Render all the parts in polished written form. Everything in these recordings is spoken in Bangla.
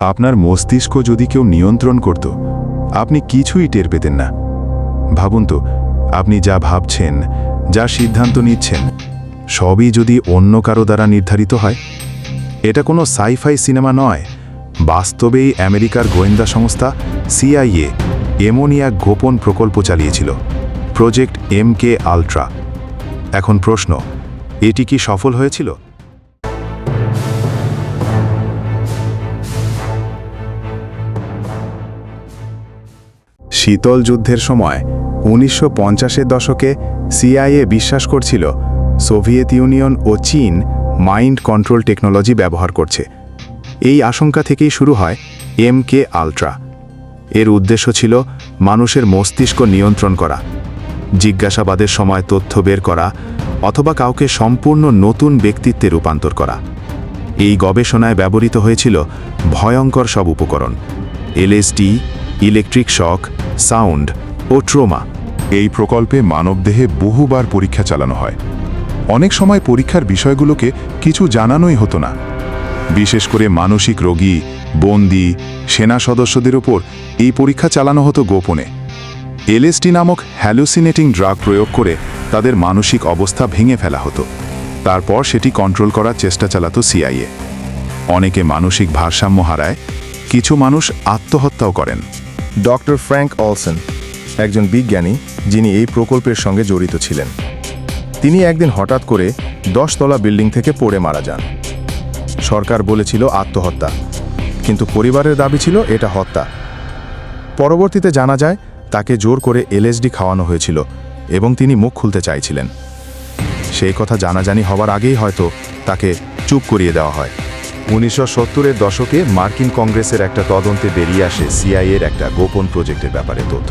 আপনার মস্তিষ্ক যদি কেউ নিয়ন্ত্রণ করত আপনি কিছুই টের পেতেন না। ভাবুন তো, আপনি যা ভাবছেন, যা সিদ্ধান্ত নিচ্ছেন, সবই যদি অন্য কারো দ্বারা নির্ধারিত হয়। এটা কোনো সাইফাই সিনেমা নয়, বাস্তবেই আমেরিকার গোয়েন্দা সংস্থা CIA এমনই এক গোপন প্রকল্প চালিয়েছিল, প্রজেক্ট MK আল্ট্রা। এখন প্রশ্ন, এটি কি সফল হয়েছিল? শীতল যুদ্ধের সময় 1950-এর দশকে CIA বিশ্বাস করছিল সোভিয়েত ইউনিয়ন ও চীন মাইন্ড কন্ট্রোল টেকনোলজি ব্যবহার করছে। এই আশঙ্কা থেকেই শুরু হয় MK আল্ট্রা। এর উদ্দেশ্য ছিল মানুষের মস্তিষ্ক নিয়ন্ত্রণ করা, জিজ্ঞাসাবাদের সময় তথ্য বের করা, অথবা কাউকে সম্পূর্ণ নতুন ব্যক্তিত্বে রূপান্তর করা। এই গবেষণায় ব্যবহৃত হয়েছিল ভয়ঙ্কর সব উপকরণ: LSD, electric shock, sound oh trauma. এই প্রকল্পে মানবদেহে বহুবার পরীক্ষা চালানো হয়। অনেক সময় পরীক্ষার বিষয়গুলোকে কিছু জানানোই হতো না। বিশেষ করে মানসিক রোগী, বন্দী, সেনা সদস্যদের ওপর এই পরীক্ষা চালানো হতো গোপনে। LSD নামক হ্যালুসিনেটিং ড্রাগ প্রয়োগ করে তাদের মানসিক অবস্থা ভেঙে ফেলা হতো। তারপর সেটি কন্ট্রোল করার চেষ্টা চালাতো CIA। অনেকে মানসিক ভারসাম্য হারায়, কিছু মানুষ আত্মহত্যাও করেন। ডক্টর ফ্র্যাঙ্ক অলসন একজন বিজ্ঞানী যিনি এই প্রকল্পের সঙ্গে জড়িত ছিলেন। তিনি একদিন হঠাৎ করে 10 তলা বিল্ডিং থেকে পড়ে মারা যান। সরকার বলেছিল আত্মহত্যা, কিন্তু পরিবারের দাবি ছিল এটা হত্যা। পরবর্তীতে জানা যায় তাকে জোর করে LSD খাওয়ানো হয়েছিল এবং তিনি মুখ খুলতে চাইছিলেন। সেই কথা জানাজানি হওয়ার আগেই হয়তো তাকে চুপ করিয়ে দেওয়া হয়। 1970-এর দশকে মার্কিন কংগ্রেসের একটা তদন্তে বেরিয়ে আসে CIA-এর একটা গোপন প্রজেক্টের ব্যাপারে তথ্য।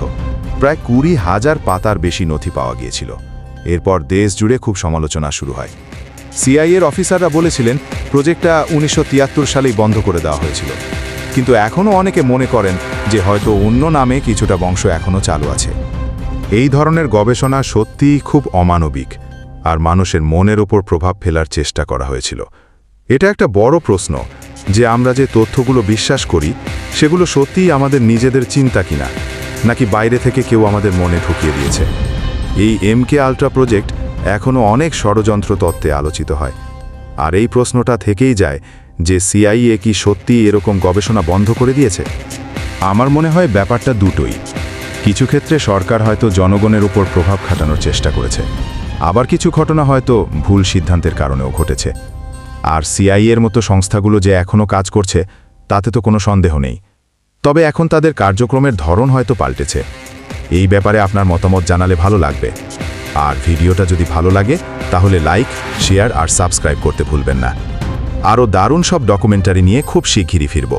প্রায় 20,000 পাতার বেশি নথি পাওয়া গিয়েছিল। এরপর দেশ জুড়ে খুব সমালোচনা শুরু হয়। CIA-এর অফিসাররা বলেছিলেন প্রজেক্টটা 1973 সালেই বন্ধ করে দেওয়া হয়েছিল, কিন্তু এখনও অনেকে মনে করেন যে হয়তো অন্য নামে কিছুটা বংশ এখনও চালু আছে। এই ধরনের গবেষণা সত্যিই খুব অমানবিক, আর মানুষের মনের ওপর প্রভাব ফেলার চেষ্টা করা হয়েছিল। এটা একটা বড় প্রশ্ন যে আমরা যে তথ্যগুলো বিশ্বাস করি সেগুলো সত্যিই আমাদের নিজেদের চিন্তা কিনা, নাকি বাইরে থেকে কেউ আমাদের মনে ঢুকিয়ে দিয়েছে। এই MK আল্ট্রা প্রজেক্ট এখনও অনেক ষড়যন্ত্র তত্ত্বে আলোচিত হয়, আর এই প্রশ্নটা থেকেই যায় যে CIA কি সত্যিই এরকম গবেষণা বন্ধ করে দিয়েছে? আমার মনে হয় ব্যাপারটা দুটোই। কিছু ক্ষেত্রে সরকার হয়তো জনগণের উপর প্রভাব খাটানোর চেষ্টা করেছে, আবার কিছু ঘটনা হয়তো ভুল সিদ্ধান্তের কারণেও ঘটেছে। আর CIA-এর মতো সংস্থাগুলো যে এখনও কাজ করছে তাতে তো কোনো সন্দেহ নেই, তবে এখন তাদের কার্যক্রমের ধরন হয়তো পাল্টেছে। এই ব্যাপারে আপনার মতামত জানালে ভালো লাগবে। আর ভিডিওটা যদি ভালো লাগে তাহলে লাইক, শেয়ার আর সাবস্ক্রাইব করতে ভুলবেন না। আরও দারুণ সব ডকুমেন্টারি নিয়ে খুব শিগগিরই ফিরব।